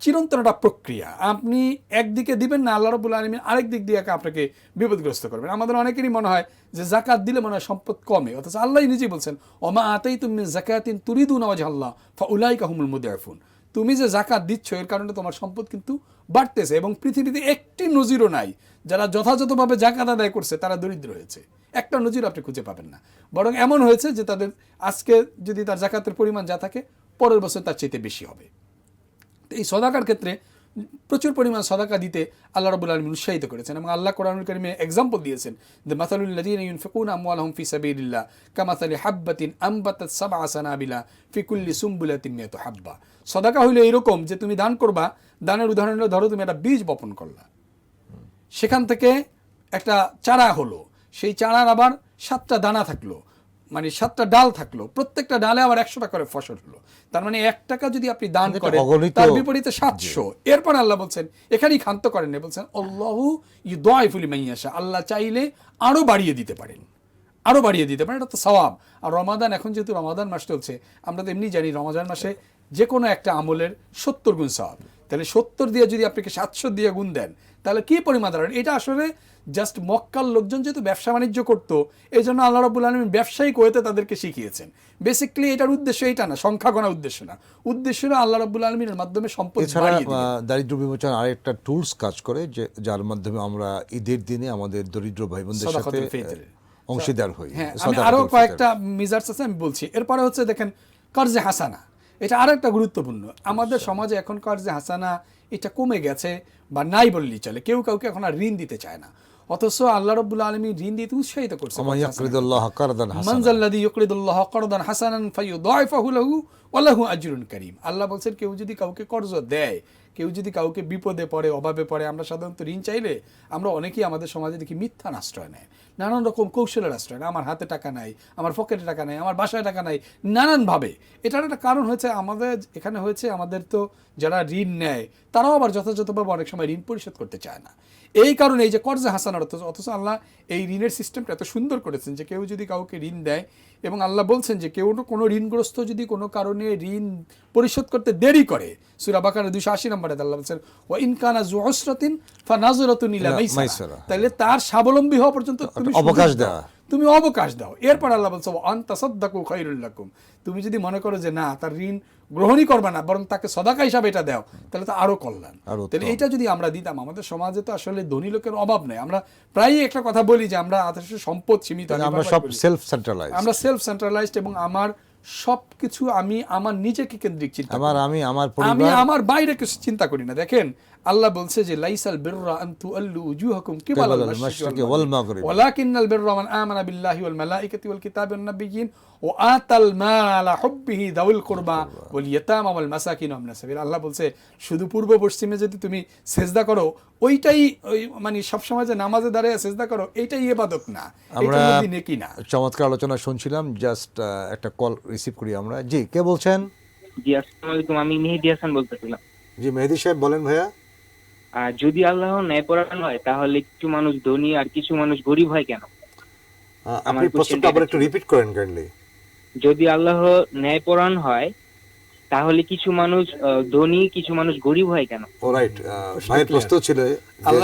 চিরন্তন একটা প্রক্রিয়া। আপনি একদিকে দিবেন না, আল্লাহ রাব্বুল আলামিন আরেক দিক দিয়ে আপনাকে বিপদগ্রস্ত করবেন। আমাদের অনেকেরই মনে হয় যে জাকাত দিলে মনে হয় সম্পদ কমে, অথচ আল্লাহ নিজেই বলছেন ওমা আতাইতুম মিন যাকাতিন তুরিদুনা ওয়াজহাল্লাহ ফাউলাইকা হুমুল মুদআফুন। তুমি যে জাকাত দিচ্ছ, এর কারণে তোমার সম্পদ কিন্তু বাড়তেছে, এবং পৃথিবীতে একটি নজিরও নাই যারা যথাযথভাবে জাকাত আদায় করছে তারা দরিদ্র হয়েছে। একটা নজির আপনি খুঁজে পাবেন না। বরং এমন হয়েছে যে তাদের আজকে যদি তার জাকাতের পরিমাণ যা থাকে, পরের বছর তার চাইতে বেশি হবে। এই সদাকার ক্ষেত্রে প্রচুর পরিমাণ সদাকা দিতে আল্লাহ রাব্বুল আলামিন উৎসাহিত করেছেন, এবং আল্লাহ কোরআনুল কারীমে এক্সাম্পল দিয়েছেন যে মাসালুল লাযীনা ইউনফিকুনা আমওয়ালাহুম ফি সাবিলিল্লাহ কামাসালি হাববাতিন আনবাতাত সাবআ সানাবিলা ফি কুল্লি সুমবুলাতিন মিয়াতু হাব্বা। সদাকা হইলো এরকম যে তুমি দান করবা, দানের উদাহরণ হলো ধরো তুমি একটা বীজ বপন করলা, সেখান থেকে একটা চারা হলো, সেই চারার আবার 7টা দানা থাকলো, মানে 7টা ডাল থাকলো, প্রত্যেকটা ডালে আবার 100 টাকা করে ফসল হলো। তার মানে 1 টাকা যদি আপনি দান করেন, তার বিপরীতে 700। এরপর আল্লাহ বলছেন, এখানেই ক্ষান্ত করেন, বলছেন আল্লাহু ইউদাইফু লিমান ইয়াশা, আল্লাহ চাইলে আরো বাড়িয়ে দিতে পারেন, আরো বাড়িয়ে দিতে পারেন। এটা তো সওয়াব। আর রমাদান, এখন যেহেতু রমাদান মাস চলছে, আমরা তো এমনি জানি রমাদান মাসে যে কোনো একটা আমলের 70 গুণ সওয়াব। তাহলে 70 দিয়ে যদি আপনাকে 700 দিয়ে গুণ দেন, তাহলে কি পরিমাণ দাঁড়ান। এটা আসলে জাস্ট মক্কার লোকজন যেহেতু ব্যবসা বাণিজ্য করতো, এই জন্য আল্লাহ রাব্বুল আলামিন ব্যবসায়িক ওয়েতে তাদেরকে শিখিয়েছেন। বেসিক্যালি এটার উদ্দেশ্য এটা না, সংখ্যা গণার উদ্দেশ্য না, উদ্দেশ্য হলো আল্লাহ রাব্বুল আলামিনের মাধ্যমে সম্পদ বাড়িয়ে দিবেন। দারিদ্র্য বিমোচন আরেকটা টুলস কাজ করে, যে যার মাধ্যমে আমরা ঈদের দিনে আমাদের দরিদ্র ভাই বোনদের সাথে অংশীদার হই। হ্যাঁ, আমি আরো কয়েকটা মিজার্স আছে আমি বলছি। এরপরে হচ্ছে দেখেন কর্জে হাসানা, এটা আরো একটা গুরুত্বপূর্ণ। আমাদের সমাজে এখন কর্জে হাসানা এটা কমে গেছে, বা নাই বললেই চলে। কেউ কাউকে এখন আর ঋণ দিতে চায় না, অথচ আল্লাহ রাব্বুল আলামিন ঋণ দিতে উৎসাহিত করছে। মান ইয়াকরিদুল্লাহ কারদান হাসানান, মান যাল্লাযী ইউকরিদুল্লাহ কারদান হাসানান ফায়ুদাইফাহু লাহু ওয়া লাহু আজরুন কারীম। আল্লাহ বলছেন, কেউ যদি কাউকে কর্জ দেয়, কেউ যদি কাউকে বিপদে পড়ে, অভাবে পড়ে, আমরা সাধারণত ঋণ চাইলে আমরা অনেকেই আমাদের সমাজে দেখি মিথ্যার আশ্রয় নেয়, নানান রকম কৌশলের আশ্রয় নেয়। আমার হাতে টাকা নাই, আমার পকেটে টাকা নাই, আমার বাসায় টাকা নাই, নানানভাবে। এটার একটা কারণ হয়েছে আমাদের এখানে হয়েছে, আমাদের তো যারা ঋণ নেয় তারাও আবার যথাযথভাবে অনেক সময় ঋণ পরিশোধ করতে চায় না। এই কারণে এই যে কর্জে হাসানার অথচ আল্লাহ এই ঋণের সিস্টেমটা এত সুন্দর করেছেন যে কেউ যদি কাউকে ঋণ দেয়, এবং আল্লাহ বলছেন যে কেউ কোনো ঋণগ্রস্ত যদি কোনো কারণে ঋণ পরিশোধ করতে দেরি করে, সূরা বাকারা 280 নম্বরে আল্লাহ বলছেন ওয়া ইন কানা যু উসরাতিন ফানাযরাতুন ইলা মাইসারা, তাহলে তার স্বাবলম্বী হওয়া পর্যন্ত তুমি অবকাশ দাও। এরপর আল্লাহ বলছে ওয়া আন তাসাদদাকু খায়রুল লাকুম, তুমি যদি মনে করো যে না, তার ঋণ গ্রহণই করবে না, বরং তাকে সদাকা হিসাবে এটা দাও, তাহলে তো আরো কল্যাণ। তাহলে এটা যদি আমরা দিতাম, আমাদের সমাজে তো আসলে ধনী লোকের অভাব নেই। আমরা প্রায়ই একটা কথা বলি যে আমরা সম্পদ সীমিত, আমরা সব সেলফ সেন্ট্রালাইজড, এবং আমার সবকিছু আমি আমার নিজেকে কেন্দ্রিক চিন্তা, আমি আমার বাইরে কিছু চিন্তা করি না। দেখেন আল্লাহ বলছে যে লাইসাল বিররা আন তুআল্লু উজুহাকুম কিবালাল মাশরিকি ওয়াল মাগরিব ওয়ালাকিন্নাল বিররা মান আমানা বিল্লাহি ওয়াল মালাইকাতি ওয়াল কিতাবি ওয়ান নাবিয়্যিন ওয়া আতাল মাল আলা হুব্বিহি যাওইল কুরবা ওয়াল ইয়াতামা ওয়াল মাসাকিন ওয়া ইবনাস সাবিল। আল্লাহ বলছে শুধু পূর্ব পশ্চিমে যদি তুমি সিজদা করো, ওইটাই মানে সব সময় যে নামাজে দাঁড়িয়ে সিজদা করো, এইটাই ইবাদত না, আমরা নেকি না। চমৎকার আলোচনা শুনছিলাম, জাস্ট একটা কল রিসিভ করি আমরা। জি, কে বলছেন? জি, আসসালামু আলাইকুম, আমি মেহেদী হাসান বলতেছিলাম। জি মেহেদী সাহেব বলেন ভাইয়া। যদি আল্লাহ ন্যায়পরায়ণ হয়, তাহলে কিছু মানুষ ধনী আর কিছু মানুষ গরিব হয় কেন? আপনি প্রশ্নটা আবার একটু রিপিট করেন কাইন্ডলি। যদি আল্লাহ ন্যায়পরায়ণ হয়, তাহলে কিছু মানুষ ধনী, কিছু মানুষ গরিব হয় কেন? অলরাইট, ভাইয়ের প্রশ্ন ছিল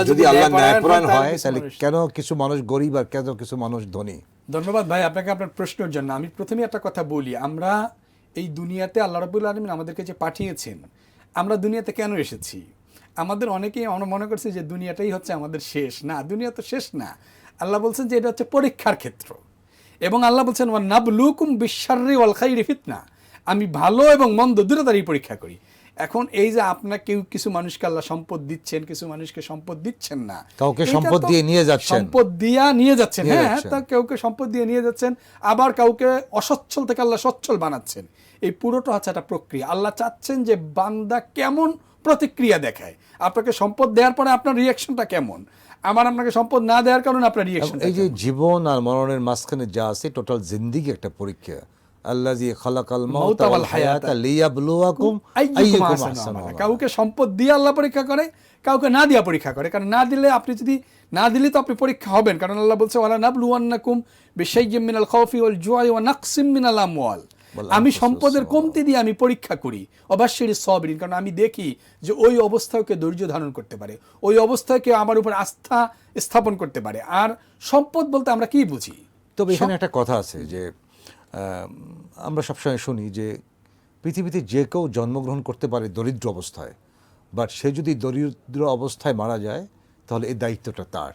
যদি আল্লাহ ন্যায়পরায়ণ হয়, তাহলে কেন কিছু মানুষ গরিব আর কেন কিছু মানুষ ধনী? ধন্যবাদ ভাই আপনাকে আপনার প্রশ্নের জন্য। আমি প্রথমে একটা কথা বলি, আমরা এই দুনিয়াতে আল্লাহ রাব্বুল আলামিন আমাদেরকে যে পাঠিয়েছেন, আমরা দুনিয়াতে কেন এসেছি? আমাদের অনেকেই আমরা মনে করছি যে দুনিয়াটাই হচ্ছে আমাদের শেষ। না, দুনিয়া তো শেষ না। আল্লাহ বলছেন যে এটা হচ্ছে পরীক্ষার ক্ষেত্র, এবং আল্লাহ বলছেন ওয়া নাবলুকুম বিশ-শাররি ওয়াল খাইরি ফিতনা, আমি ভালো এবং মন্দ দুটোটারই পরীক্ষা করি। এখন এই যে আপনার কেউ কিছু মানুষকে আল্লাহ সম্পদ দিচ্ছেন, কিছু মানুষকে সম্পদ দিচ্ছেন না, কাউকে এটা সম্পদ তো দিয়ে নিয়ে যাচ্ছেন, সম্পদ দিয়া নিয়ে যাচ্ছেন, নিয়ে হ্যাঁ, যাচ্ছেন। তা কাউকে সম্পদ দিয়ে নিয়ে যাচ্ছেন, আবার কাউকে অসচ্ছল থেকে আল্লাহ সচ্ছল বানাচ্ছেন। এই পুরোটা হচ্ছে একটা প্রক্রিয়া। আল্লাহ চাচ্ছেন যে বান্দা কেমন প্রতিক্রিয়া দেখায়, আপনাকে সম্পদ দেওয়ার পরে আপনার রিয়াকশনটা কেমন, আপনাকে সম্পদ না দেওয়ার কারণে আপনার রিয়াকশন। এই যে জীবন আর মরণের মাঝখানে যা আছে টোটাল জিন্দেগি একটা পরীক্ষা। আল্লাযী খালাকাল মাউতা ওয়াল হায়াতা লিয়াবলুয়াকুম আইয়ুকুম আহসানু আমালা। কাউকে সম্পদ দিয়ে আল্লাহ পরীক্ষা করে, কাউকে না দিয়া পরীক্ষা করে। কারণ না দিলে আপনি যদি না দিলে তো আপনি পরীক্ষা হবেন, কারণ আল্লাহ বলছে ওয়ালা নাবলুওয়ান্নাকুম বিশাইয়্যিম মিনাল খাউফি ওয়াল জুআই ওয়া নাকসিম মিনাল আমওয়াল। আমি সম্পদের কমতি দিয়ে আমি পরীক্ষা করি, অবাশশিরিস সাবিরিন, কারণ আমি দেখি যে ওই অবস্থায় কে ধৈর্য ধারণ করতে পারে, ওই অবস্থায় কে আমার উপর আস্থা স্থাপন করতে পারে। আর সম্পদ বলতে আমরা কি বুঝি? তবে এখানে একটা কথা আছে যে আমরা সবসময় শুনি যে পৃথিবীতে যে কেউ জন্মগ্রহণ করতে পারে দরিদ্র অবস্থায়, বাট সে যদি দরিদ্র অবস্থায় মারা যায় তাহলে এই দায়িত্বটা তার,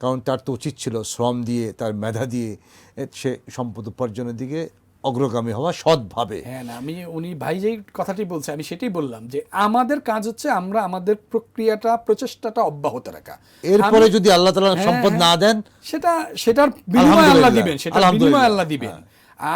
কারণ তার তো উচিত ছিল শ্রম দিয়ে, তার মেধা দিয়ে সে সম্পদ উপার্জনের দিকে অগ্রগামী হওয়া সৎভাবে। হ্যাঁ, না, উনি ভাই যেই কথাটি বলছে আমি সেটাই বললাম যে আমাদের কাজ হচ্ছে আমরা আমাদের প্রক্রিয়াটা, প্রচেষ্টাটা অব্যাহত রাখা। এরপরে যদি আল্লাহ তাআলা সম্পদ না দেন, সেটার বিনিময় আল্লাহ দিবেন, সেটার বিনিময় আলহামদুলিল্লাহ। আল্লাহ দিবেন।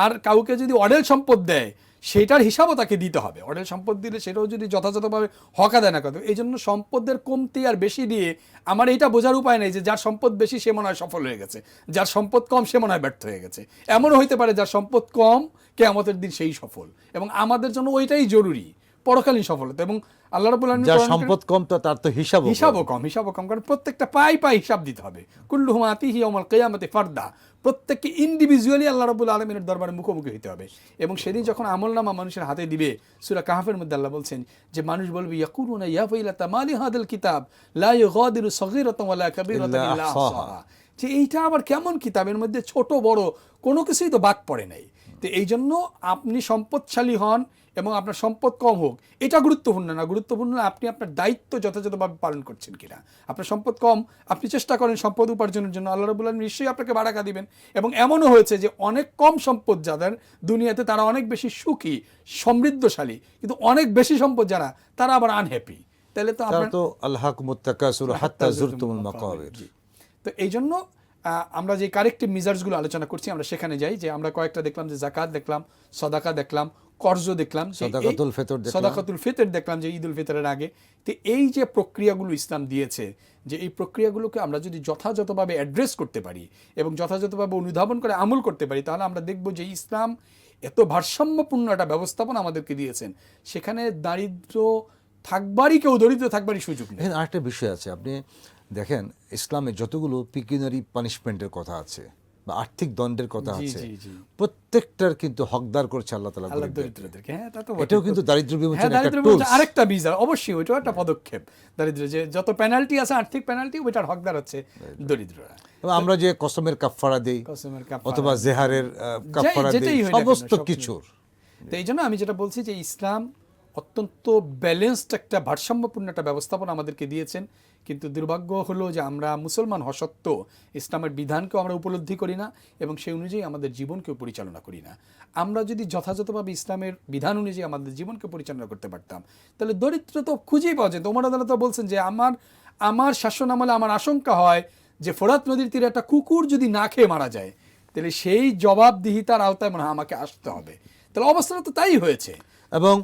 আর কাউকে যদি অডেল সম্পদ দেয় সেটার হিসাবও তাকে দিতে হবে। অডেল সম্পদ দিলে সেটাও যদি যথাযথভাবে হক আদায় না করতে। এই জন্য সম্পদের কমতি আর বেশি দিয়ে আমার এইটা বোঝার উপায় নেই যে যার সম্পদ বেশি সে মনে হয় সফল হয়ে গেছে, যার সম্পদ কম সে মনে হয় ব্যর্থ হয়ে গেছে। এমনও হইতে পারে যার সম্পদ কম কিয়ামতের দিন সেই সফল, এবং আমাদের জন্য ওইটাই জরুরি, পরকালীন সফলতা। এবং আল্লাহ রাব্বুল আলামিন যার সম্পদ কম তার তো হিসাবও কম, কারণ প্রত্যেকটা পাই হিসাব দিতে হবে। কুল্লুহুম আতিহি ইয়াউমাল কিয়ামাতি ফারদা, প্রত্যেককে ইন্ডিভিজুয়ালি আল্লাহ রাব্বুল আলামিনের দরবারে মুখোমুখি হতে হবে। এবং সেদিন যখন আমলনামা মানুষের হাতে দিবে, সূরা কাহফের মধ্যে আল্লাহ বলছেন যে মানুষ বলবে ইয়াকুলুনা ইয়া ওয়াইলাতা মা লি হাদাল কিতাব লা ইউগাদিরু সগীরাতান ওয়ালা কাবীরাতান ইল্লা আহসাহা, যে এইটা আবার কেমন কিতাবের মধ্যে ছোট বড় কোনো কিছুই তো বাদ পড়ে নাই। তো এই জন্য আপনি সম্পদশালী হন এবং আপনার সম্পদ কম হোক এটা গুরুত্বপূর্ণ না, গুরুত্বপূর্ণ আপনি আপনার দায়িত্ব যথাযথভাবে পালন করছেন কিনা। আপনার সম্পদ কম, আপনি চেষ্টা করেন সম্পদ উপার্জনের জন্য, আল্লাহ রাব্বুল আলামিন নিশ্চয়ই আপনাকে বারাকা দিবেন। এবং এমনও হয়েছে যে অনেক কম সম্পদ যাদের দুনিয়াতে তারা অনেক বেশি সুখী সমৃদ্ধশালী, কিন্তু অনেক বেশি সম্পদ যারা তারা আবার আনহ্যাপি। তাহলে তো আপনার তো আল্লাহকুমুত তাকাসুর হাত্তা যুরতুমুল মাকাবির। তো এই জন্য আমরা যে কারেক্টিভ মেজার্সগুলো আলোচনা করছি আমরা সেখানে যাই, যে আমরা কয়েকটা দেখলাম, যে জাকাত দেখলাম, সদাকা দেখলাম, কর্জ দেখলাম, সাদাকাতুল ফিতর দেখলাম যে ঈদুল ফিতরের আগে। তো এই যে প্রক্রিয়াগুলো ইসলাম দিয়েছে, যে এই প্রক্রিয়াগুলোকে আমরা যদি যথাযথভাবে অ্যাড্রেস করতে পারি এবং যথাযথভাবে অনুধাবন করে আমল করতে পারি, তাহলে আমরা দেখব যে ইসলাম এত ভারসাম্যপূর্ণ একটা ব্যবস্থাপনা আমাদেরকে দিয়েছেন, সেখানে দারিদ্র থাকবারই, কেউ দরিদ্র থাকবারই সুযোগ নেই। এখানে আরেকটা বিষয় আছে, আপনি দেখেন ইসলামে যতগুলো পিকিউনারি পানিশমেন্টের কথা আছে বা আর্থিক দণ্ডের কথা আছে, প্রত্যেকটার কিন্তু হকদার করছে আল্লাহ তাআলা দরিদ্রদেরকে। হ্যাঁ, তা তো এটাও কিন্তু দারিদ্র বিমোচনের একটা টুলস, আরেকটা বিজার, অবশ্যই ওইটাও একটা পদক্ষেপ। দারিদ্র যে যত পেনাল্টি আছে, আর্থিক পেনাল্টি, ওইটার হকদার হচ্ছে দরিদ্ররা। আমরা যে কসমের কাফারা দেই অথবা জেহারের কাফারা দেই, সমস্ত কিছুর। তো এই জন্য আমি যেটা বলছি যে ইসলাম অত্যন্ত ব্যালেন্সড একটা ভারসাম্যপূর্ণ একটা ব্যবস্থাপনা আমাদেরকে দিয়েছেন। কিন্তু দুর্ভাগ্য হলো যে আমরা মুসলমান হওয়া সত্ত্বেও ইসলামের বিধানকেও আমরা উপলব্ধি করি না এবং সেই অনুযায়ী আমাদের জীবনকেও পরিচালনা করি না। আমরা যদি যথাযথভাবে ইসলামের বিধান অনুযায়ী আমাদের জীবনকে পরিচালনা করতে পারতাম, তাহলে দরিদ্র তো খুঁজেই পাওয়া যেত। ওমর আদালত বলছেন যে আমার শাসন আমলে আমার আশঙ্কা হয় যে ফোরাত নদীর তীরে একটা কুকুর যদি না খেয়ে মারা যায়, তাহলে সেই জবাবদিহিতার আওতায় মনে হয় আমাকে আসতে হবে। তাহলে অবস্থাটা তো তাই হয়েছে। এবং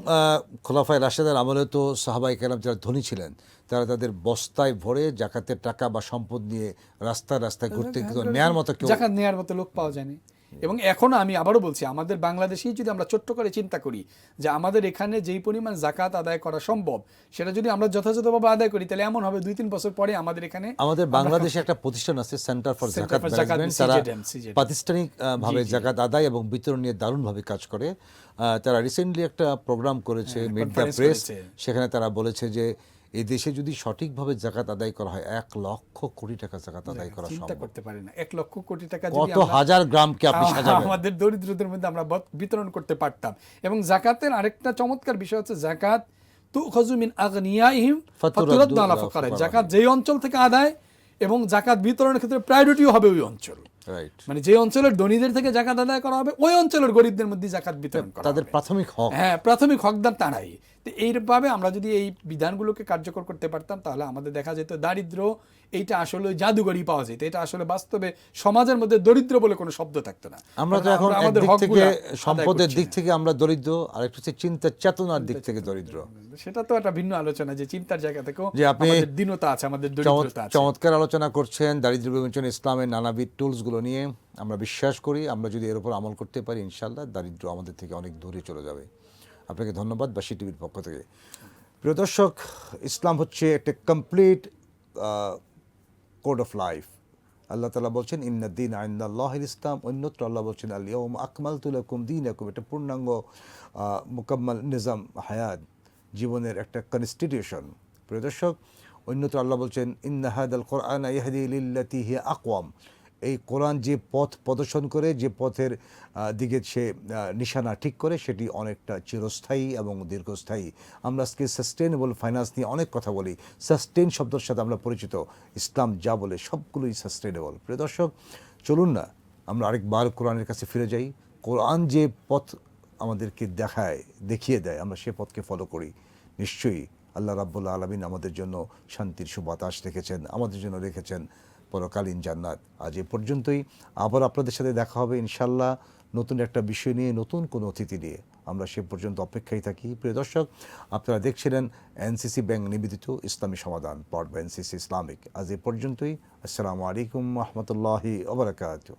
খোলাফায়ে রাশেদের আমলে তো সাহাবায়ে কেরাম যারা ধনী ছিলেন, তারা তাদের বস্তায় ভরে জাকাতের টাকা বা সম্পদ নিয়ে রাস্তায় রাস্তায় ঘুরতে, কিন্তু নেয়ার মতো কেউ, জাকাত নেয়ার মতো লোক পাওয়া যায়নি। এবং এখনো আমি আবারও বলছি, আমাদের বাংলাদেশেই যদি আমরা ছোট্ট করে চিন্তা করি যে আমাদের এখানে যেই পরিমাণ জাকাত আদায় করা সম্ভব, সেটা যদি আমরা যথাযথভাবে আদায় করি, তাহলে এমন হবে 2-3 বছর পরে আমাদের এখানে, আমাদের বাংলাদেশে একটা প্রতিষ্ঠান আছে সেন্টার ফর জাকাত ম্যানেজমেন্ট, তারা প্রাতিষ্ঠানিক ভাবে জাকাত আদায় এবং বিতরণ নিয়ে দারুণভাবে কাজ করে। তারা রিসেন্টলি একটা প্রোগ্রাম করেছে, মিট দ্য প্রেস, সেখানে তারা বলেছে যে এই দেশে যদি সঠিকভাবে জাকাত আদায় করা হয় 1 লক্ষ কোটি টাকা জাকাত আদায় করা সম্ভব। চিন্তা করতে পারি না 1 লক্ষ কোটি টাকা কত হাজার গ্রামকে আপনি সাজাবেন, আমাদের দরিদ্রদের মধ্যে আমরা বিতরণ করতে পারতাম। এবং জাকাতের আরেকটা চমৎকার বিষয় হচ্ছে জাকাত তুখাযু মিন আগনিয়াইহিম ফাতুরাদ্দু আলা ফুকারাইহিম, জাকাত যেই অঞ্চল থেকে আদায় এবং জাকাত বিতরণের ক্ষেত্রে প্রায়োরিটিও হবে ওই অঞ্চল। রাইট, মানে যে অঞ্চলের ধনীদের থেকে জাকাত আদায় করা হবে ওই অঞ্চলের গরিবদের মধ্যে জাকাত বিতরণ করা তাদের হবে। প্রাথমিক হক। হ্যাঁ, প্রাথমিক হকদার তারাই। তো এইভাবে আমরা যদি এই বিধানগুলোকে কার্যকর করতে পারতাম তাহলে আমাদের দেখা যেত দারিদ্র এইটা আসলে জাদুঘরই পাওয়া যেত, এটা আসলে বাস্তবে সমাজের মধ্যে দরিদ্র বলে কোনো শব্দ থাকতো না। আমরা তো কারণ এখন আমাদের একদিক থেকে হকগুলা আদায় সম্পদের করছি দিক না। থেকে আমরা দরিদ্র, আর একটা হচ্ছে চিন্তা চেতনার দিক থেকে দরিদ্র। সেটা তো একটা ভিন্ন আলোচনা, যে চিন্তার জায়গা থেকেও যে আপনি আমাদের দীনতা আছে, আমাদের দরিদ্রতা আছে। চমৎকার আলোচনা করছেন দারিদ্র বিমোচন ইসলামের নানাবিধ টুলসগুলো নিয়ে। আমরা বিশ্বাস করি আমরা যদি এর উপর আমল করতে পারি ইনশাআল্লাহ দারিদ্র আমাদের থেকে অনেক দূরে চলে যাবে। আপনাকে ধন্যবাদ বাসী টিভির পক্ষ থেকে। প্রিয় দর্শক, ইসলাম হচ্ছে একটা কমপ্লিট কোড অফ লাইফ। আল্লাহ তাআলা বলছেন ইন্নাদ-দীন ইনদাল্লাহিল ইসলাম, অন্যত্র আল্লাহ বলছেন আল ইয়াউমা আকমালতু লাকুম দীনাকুম। এটা পূর্ণাঙ্গ মুকাম্মাল নিজাম হায়াত, জীবনের একটা কনস্টিটিউশন। প্রিয় দর্শক, অন্যত্র আল্লাহ বলছেন ইন্না হাদাল কোরআন ইয়াহদি লিল্লাতি হিয়া আকওয়াম। এই কোরআন যে পথ প্রদর্শন করে, যে পথের দিকে সে নিশানা ঠিক করে, সেটি অনেকটা চিরস্থায়ী এবং দীর্ঘস্থায়ী। আমরা আজকে সাস্টেনেবল ফাইন্যান্স নিয়ে অনেক কথা বলি, সাস্টেন শব্দের সাথে আমরা পরিচিত। ইসলাম যা বলে সবগুলোই সাস্টেনেবল। প্রিয় দর্শক, চলুন না আমরা আরেকবার কোরআনের কাছে ফিরে যাই। কোরআন যে পথ আমাদেরকে দেখিয়ে দেয়, আমরা সে পথকে ফলো করি। নিশ্চয়ই আল্লাহ রাব্বুল আলামিন আমাদের জন্য শান্তির সুবাতাস রেখেছেন, আমাদের জন্য রেখেছেন পরকালীন জান্নাত। আজ এ পর্যন্তই। আবার আপনাদের সাথে দেখা হবে ইনশাআল্লাহ নতুন একটা বিষয় নিয়ে, নতুন কোনো অতিথি নিয়ে। আমরা সে পর্যন্ত অপেক্ষায় থাকি। প্রিয় দর্শক, আপনারা দেখছিলেন এনসিসি ব্যাংক নিবেদিত ইসলামী সমাধান, পাওয়ার্ড বাই এনসিসি ইসলামিক। আজ এ পর্যন্তই। আসসালামু আলাইকুম ওয়া রাহমাতুল্লাহি ওয়া বারাকাতুহু।